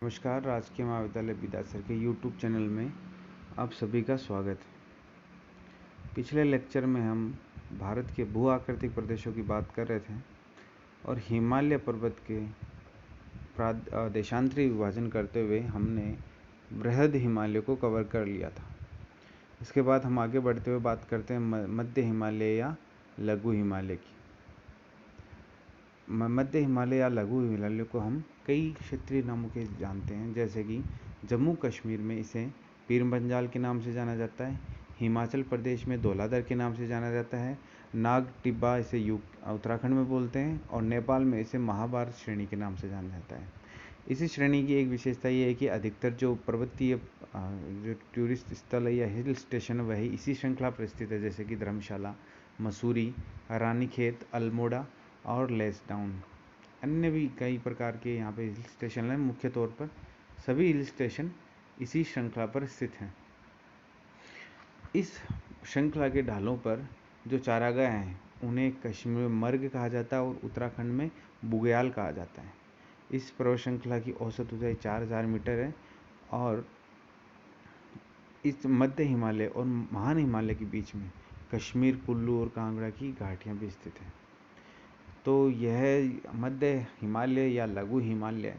नमस्कार, राजकीय महाविद्यालय बिदासर के यूट्यूब चैनल में आप सभी का स्वागत है। पिछले लेक्चर में हम भारत के भू आकृतिक प्रदेशों की बात कर रहे थे और हिमालय पर्वत के देशांतरी विभाजन करते हुए हमने बृहद हिमालय को कवर कर लिया था। इसके बाद हम आगे बढ़ते हुए बात करते हैं मध्य हिमालय या लघु हिमालय की। मध्य हिमालय या लघु हिमालय को हम कई क्षेत्रीय नामों के जानते हैं, जैसे कि जम्मू कश्मीर में इसे पीर पंजाल के नाम से जाना जाता है, हिमाचल प्रदेश में धौलाधर के नाम से जाना जाता है, नाग टिब्बा इसे उत्तराखंड में बोलते हैं और नेपाल में इसे महाभारत श्रेणी के नाम से जाना जाता है। इसी श्रेणी की एक विशेषता ये है कि अधिकतर जो पर्वतीय जो टूरिस्ट स्थल है या हिल स्टेशन है वही इसी श्रृंखला पर स्थित है, जैसे कि धर्मशाला, मसूरी, रानीखेत, अल्मोड़ा और लेसडाउन। अन्य भी कई प्रकार के यहाँ पे हिल स्टेशन हैं। मुख्य तौर पर सभी हिल स्टेशन इसी श्रृंखला पर स्थित हैं। इस श्रृंखला के ढालों पर जो चारागाह हैं उन्हें कश्मीर में मर्ग कहा जाता है और उत्तराखंड में बुग्याल कहा जाता है। इस पर्वत श्रृंखला की औसत ऊंचाई 4000 मीटर है और इस मध्य हिमालय और महान हिमालय के बीच में कश्मीर, कुल्लू और कांगड़ा की घाटियाँ भी स्थित हैं। तो यह मध्य हिमालय या लघु हिमालय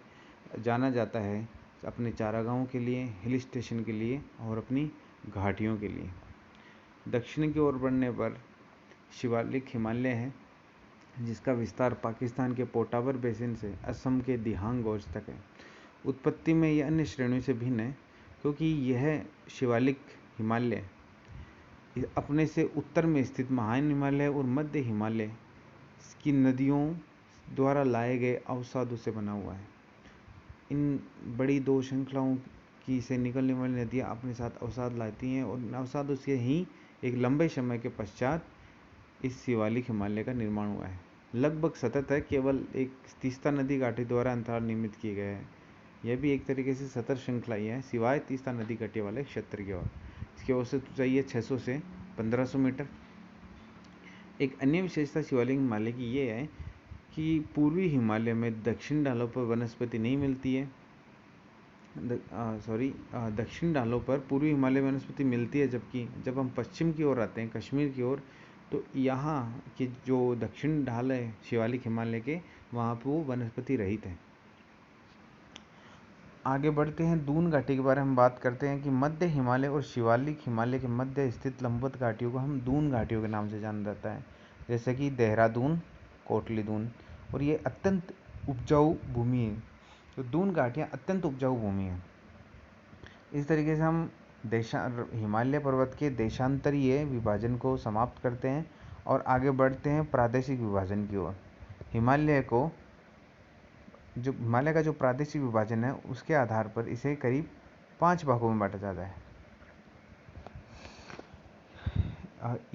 जाना जाता है अपने चारागाहों के लिए, हिल स्टेशन के लिए और अपनी घाटियों के लिए। दक्षिण की ओर बढ़ने पर शिवालिक हिमालय है, जिसका विस्तार पाकिस्तान के पोटावर बेसिन से असम के दिहांग गोज तक है। उत्पत्ति में यह अन्य श्रेणियों से भिन्न है, क्योंकि यह शिवालिक हिमालय अपने से उत्तर में स्थित महान हिमालय और मध्य हिमालय की नदियों द्वारा लाए गए अवसादों से बना हुआ है। इन बड़ी दो श्रृंखलाओं की से निकलने वाली नदियाँ अपने साथ अवसाद लाती हैं और अवसादों से ही एक लंबे समय के पश्चात इस शिवालिक हिमालय का निर्माण हुआ है। लगभग सतत है, केवल एक तीस्ता नदी घाटी द्वारा अंतराल निर्मित किए गए हैं। यह भी एक तरीके से सतत श्रृंखला ही है, सिवाय तीस्ता नदी घाटी वाले क्षेत्र की ओर। इसकी औसत ऊंचाई है 600 से 1500 मीटर। एक अन्य विशेषता शिवालिक हिमालय की ये है कि पूर्वी हिमालय में दक्षिण ढालों पर वनस्पति नहीं मिलती है। दक्षिण ढालों पर पूर्वी हिमालय में वनस्पति मिलती है, जबकि जब हम पश्चिम की ओर आते हैं, कश्मीर की ओर, तो यहाँ की जो दक्षिण ढाल है शिवालिक हिमालय के, वहाँ पर वो वनस्पति रहित है। आगे बढ़ते हैं, दून घाटी के बारे में बात करते हैं कि मध्य हिमालय और शिवालिक हिमालय के मध्य स्थित लंबवत घाटियों को हम दून घाटियों के नाम से जाना जाता है, जैसे कि देहरादून, कोटली दून। और ये अत्यंत उपजाऊ भूमि है। तो दून घाटियाँ अत्यंत उपजाऊ भूमि है। इस तरीके से हम हिमालय पर्वत के देशांतरीय विभाजन को समाप्त करते हैं और आगे बढ़ते हैं प्रादेशिक विभाजन की ओर। हिमालय का जो प्रादेशिक विभाजन है उसके आधार पर इसे करीब 5 भागों में बांटा जाता है।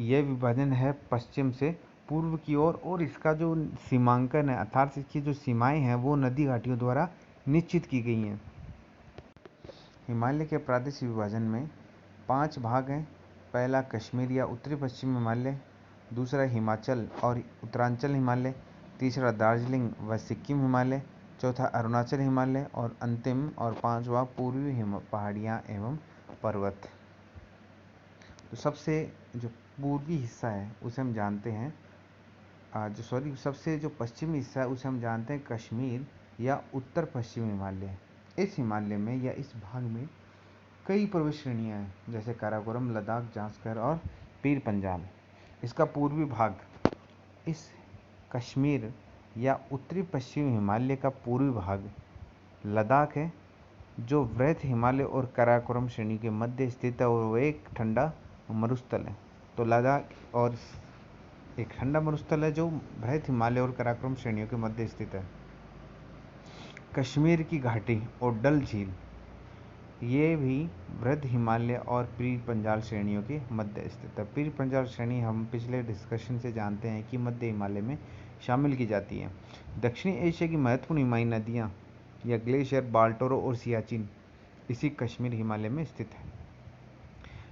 यह विभाजन है पश्चिम से पूर्व की ओर और इसका जो सीमांकन है, अर्थात इसकी जो सीमाएं हैं, वो नदी घाटियों द्वारा निश्चित की गई हैं। हिमालय के प्रादेशिक विभाजन में 5 भाग हैं। पहला कश्मीर या उत्तरी पश्चिम हिमालय, दूसरा हिमाचल और उत्तरांचल हिमालय, तीसरा दार्जिलिंग व सिक्किम हिमालय, चौथा अरुणाचल हिमालय और अंतिम और 5वां पूर्वी पहाड़ियाँ एवं पर्वत। तो सबसे जो पूर्वी हिस्सा है उसे हम जानते हैं सबसे जो पश्चिमी हिस्सा है उसे हम जानते हैं कश्मीर या उत्तर पश्चिमी हिमालय। इस हिमालय में या इस भाग में कई पर्वत श्रेणियाँ हैं, जैसे काराकोरम, लद्दाख, जांस्कर और पीर पंजाल। इसका पूर्वी भाग, इस कश्मीर या उत्तरी पश्चिमी हिमालय का पूर्वी भाग लद्दाख है, जो वृहत हिमालय और काराकोरम श्रेणी के मध्य स्थित है और वह एक ठंडा मरुस्थल है। तो लद्दाख और एक ठंडा मरुस्थल है जो वृहत हिमालय और काराकोरम श्रेणियों के मध्य स्थित है। कश्मीर की घाटी और डल झील, ये भी वृहत हिमालय और पीर पंजाल श्रेणियों के मध्य स्थित है। पीर पंजाल श्रेणी हम पिछले डिस्कशन से जानते हैं कि मध्य हिमालय में शामिल की जाती है। दक्षिणी एशिया की महत्वपूर्ण हिमालयी नदियाँ या ग्लेशियर बाल्टोरो और सियाचिन इसी कश्मीर हिमालय में स्थित है।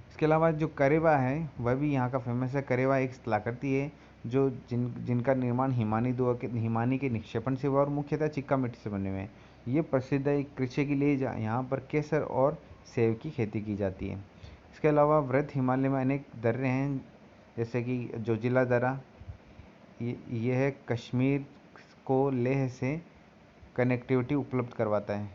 इसके अलावा जो करेवा है वह भी यहाँ का फेमस है। करेवा एक स्थलाकृति है जिनका निर्माण हिमानी के निक्षेपण से हुआ और मुख्यतः चिक्का मिट्टी से बने हुए हैं। ये प्रसिद्ध है कृषि के लिए, यहाँ पर केसर और सेब की खेती की जाती है। इसके अलावा वृहद हिमालय में अनेक दर्रे हैं, जैसे कि जोजिला दर्रा, ये है कश्मीर को लेह से कनेक्टिविटी उपलब्ध करवाता है।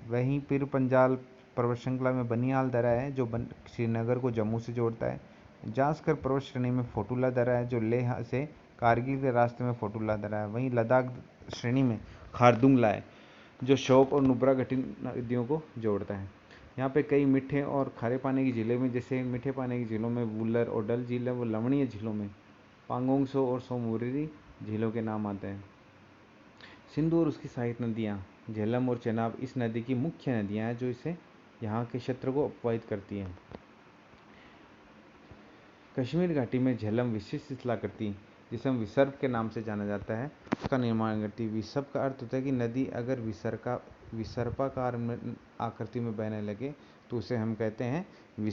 वहीं पीर पंजाल पर्वत श्रृंखला में बनिहाल दर्रा है जो श्रीनगर को जम्मू से जोड़ता है। जास्कर पर्वत श्रेणी में फोटुला दर्रा है जो लेह से कारगिल के रास्ते में फोटुला दर्रा है। वहीं लद्दाख श्रेणी में खारदुंगला है जो शोक और नुब्रा घाटी नदियों को जोड़ता है। यहाँ पे कई मीठे और खारे पानी की झीलें में, जैसे मीठे पानी की झीलों में वुलर और डल झील है, वो लवणीय झीलों में पांगोंग सो और सोमवती झीलों के नाम आते हैं। सिंधु और उसकी सहायक नदियाँ झेलम और चेनाब इस नदी की मुख्य नदियाँ हैं जो इसे यहाँ के क्षेत्र को अपवाहित करती हैं। कश्मीर घाटी में झेलम विशिष्ट शिलाकृति, जिसे हम विसर्प के नाम से जाना जाता है, उसका निर्माण करती है। विसर्प का अर्थ होता है कि नदी अगर विसर्पाकार आकृति में बहने लगे तो उसे हम कहते हैं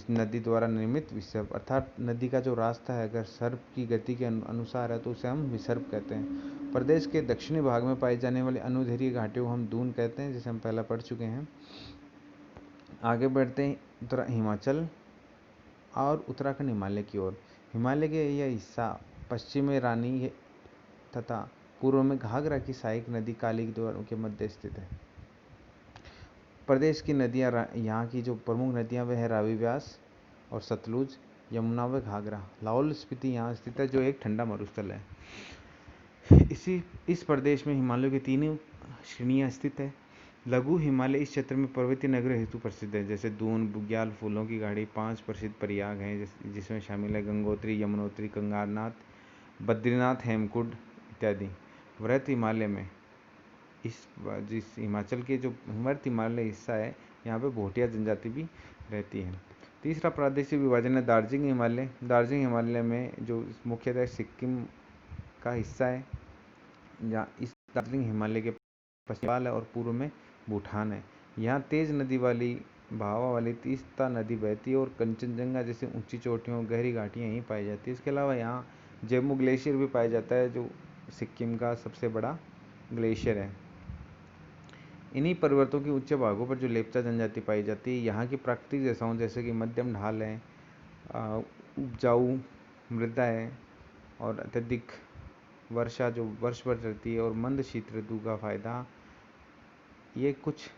नदी द्वारा निर्मित विसर्प, अर्थात नदी का जो रास्ता है अगर सर्प की गति के अनुसार है तो उसे हम विसर्प कहते हैं। प्रदेश के दक्षिणी भाग में पाई जाने वाली अनुदैर्घ्य घाटियों को हम दून कहते हैं, जिसे हम पहले पढ़ चुके हैं। आगे बढ़ते हैं हिमाचल और उत्तराखंड हिमालय की ओर। हिमालय के यह हिस्सा पश्चिम में रानी तथा पूर्व में घाघरा की सहायक नदी काली दोनों के मध्य स्थित है। प्रदेश की नदियाँ, यहाँ की जो प्रमुख नदियाँ वे है रावी, व्यास और सतलुज, यमुना व घाघरा। लाहौल स्पीति यहाँ स्थित है जो एक ठंडा मरुस्थल है। इस प्रदेश में हिमालयों की 3 श्रेणियाँ स्थित है। लघु हिमालय इस क्षेत्र में पर्वतीय नगरों हेतु प्रसिद्ध है, जैसे दून, बुग्याल, फूलों की घाटी। 5 प्रसिद्ध प्रयाग हैं जिसमें शामिल है गंगोत्री, यमुनोत्री, कंगारनाथ, बद्रीनाथ, हेमकुंड इत्यादि। वृहद हिमालय में जिस हिमाचल के जो वृहद हिमालय हिस्सा है, यहाँ पे भोटिया जनजाति भी रहती है। तीसरा प्रादेशिक विभाजन है दार्जिलिंग हिमालय। दार्जिलिंग हिमालय में जो मुख्यतः सिक्किम का हिस्सा है, जहाँ इस दार्जिलिंग हिमालय के पश्चिम बंगाल है और पूर्व में भूटान है। यहाँ तेज नदी वाली बहाव वाली तीस्ता नदी बहती है और कंचनजंगा जैसे ऊंची चोटियों और गहरी घाटियाँ यहीं पाई जाती है। इसके अलावा यहाँ जेमू ग्लेशियर भी पाया जाता है जो सिक्किम का सबसे बड़ा ग्लेशियर है। इन्हीं पर्वतों के उच्च भागों पर जो लेप्चा जनजाति पाई जाती है, यहाँ की प्राकृतिक दशाओं जैसे कि मध्यम ढाल है, उपजाऊ मृदा है और अत्यधिक वर्षा जो वर्ष भर रहती है और मंद शीत ऋतु का फायदा, ये कुछ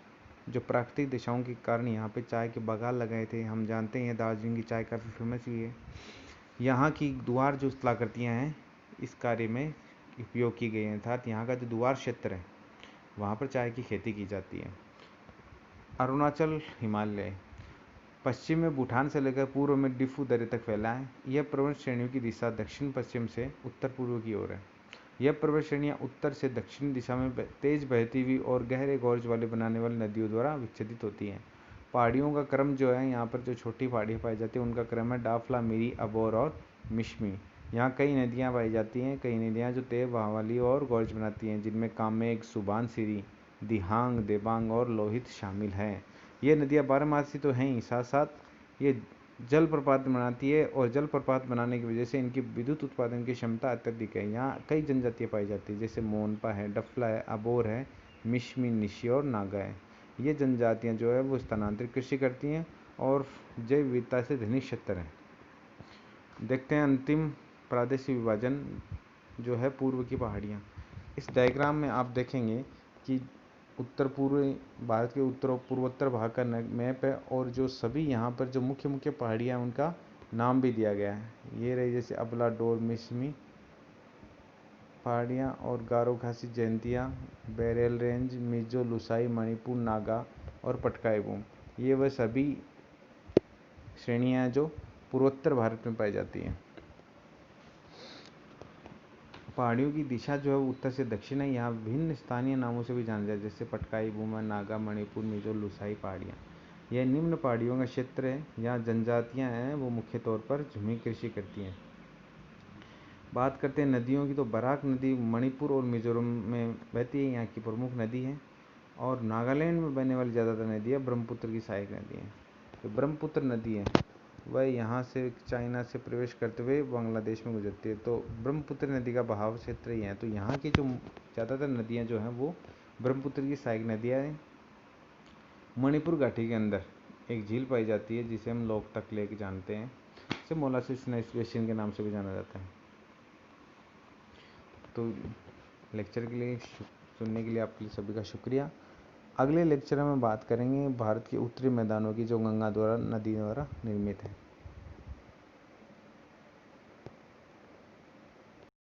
जो प्राकृतिक दिशाओं के कारण यहाँ पे चाय के बागान लगाए थे। हम जानते हैं दार्जिलिंग की चाय काफ़ी फेमस हुई है। यहाँ की दुआर जो कलाकृतियाँ हैं इस कार्य में उपयोग की गई हैं, अर्थात यहाँ का जो दुआर क्षेत्र है वहाँ पर चाय की खेती की जाती है। अरुणाचल हिमालय पश्चिम में भूटान से लेकर पूर्व में डिफू दर्रे तक फैला है। यह पर्वत श्रेणियों की दिशा दक्षिण पश्चिम से उत्तर पूर्व की ओर है। यह पर्वत श्रेणियाँ उत्तर से दक्षिण दिशा में तेज बहती हुई और गहरे गॉर्ज वाले बनाने वाली नदियों द्वारा विच्छेदित होती हैं। पहाड़ियों का क्रम जो है, यहाँ पर जो छोटी पहाड़ियाँ पाई जाती हैं उनका क्रम है डाफला, मिरी, अबोर और मिशमी। यहाँ कई नदियाँ पाई जाती हैं, कई नदियाँ जो तेज बहाव वाली और गॉर्ज बनाती हैं, जिनमें कामेग, सुबानसिरी, दिहांग, देबांग और लोहित शामिल हैं। ये नदियाँ बारहमासी तो हैं ही, साथ साथ ये जलप्रपात बनाती है और जलप्रपात बनाने की वजह से इनकी विद्युत उत्पादन की क्षमता अत्यधिक है। यहाँ कई जनजातियाँ पाई जाती है, जैसे मोनपा है, डफला है, अबोर है, मिशमी, निशी और नागा है। ये जनजातियाँ जो है वो स्थानांतरित कृषि करती हैं और जैव विविधता से धनी क्षेत्र हैं। देखते हैं अंतिम प्रादेशिक विभाजन जो है पूर्व की पहाड़ियाँ। इस डायग्राम में आप देखेंगे कि उत्तर पूर्वी भारत के पूर्वोत्तर भाग का मैप है और जो सभी यहाँ पर जो मुख्य मुख्य पहाड़ियाँ हैं उनका नाम भी दिया गया है। ये रही जैसे अबला, डोर, मिशमी पहाड़ियाँ और गारो खासी जयंतिया, बेरेल रेंज, मिजो, लुसाई, मणिपुर, नागा और पटकाई। ये वह सभी श्रेणियाँ हैं जो पूर्वोत्तर भारत में पाई जाती हैं। पहाड़ियों की दिशा जो है वो उत्तर से दक्षिण है। यहाँ भिन्न स्थानीय नामों से भी जाना जाता है, जैसे पटकाई भूमा, नागा, मणिपुर, मिजो, लुसाई पहाड़ियाँ। यह निम्न पहाड़ियों का क्षेत्र है। यहाँ जनजातियाँ हैं वो मुख्य तौर पर झूमी कृषि करती हैं। बात करते हैं नदियों की, तो बराक नदी मणिपुर और मिजोरम में बहती है, यहाँ की प्रमुख नदी है। और नागालैंड में बहने वाली ज़्यादातर नदियाँ ब्रह्मपुत्र की सहायक नदी हैं। तो ब्रह्मपुत्र नदी है वह यहाँ से चाइना से प्रवेश करते हुए बांग्लादेश में गुजरती है। तो ब्रह्मपुत्र नदी का बहाव क्षेत्र ही है। तो यहाँ की जो ज़्यादातर नदियाँ जो हैं वो ब्रह्मपुत्र की सहायक नदियाँ हैं। मणिपुर घाटी के अंदर एक झील पाई जाती है जिसे हम लोकतक लेक जानते हैं, इसे मोलासिस बेसिन के नाम से भी जाना जाता है। तो लेक्चर के लिए सुनने के लिए आप सभी का शुक्रिया। अगले लेक्चर में बात करेंगे भारत के उत्तरी मैदानों की जो गंगा द्वारा नदी द्वारा निर्मित है।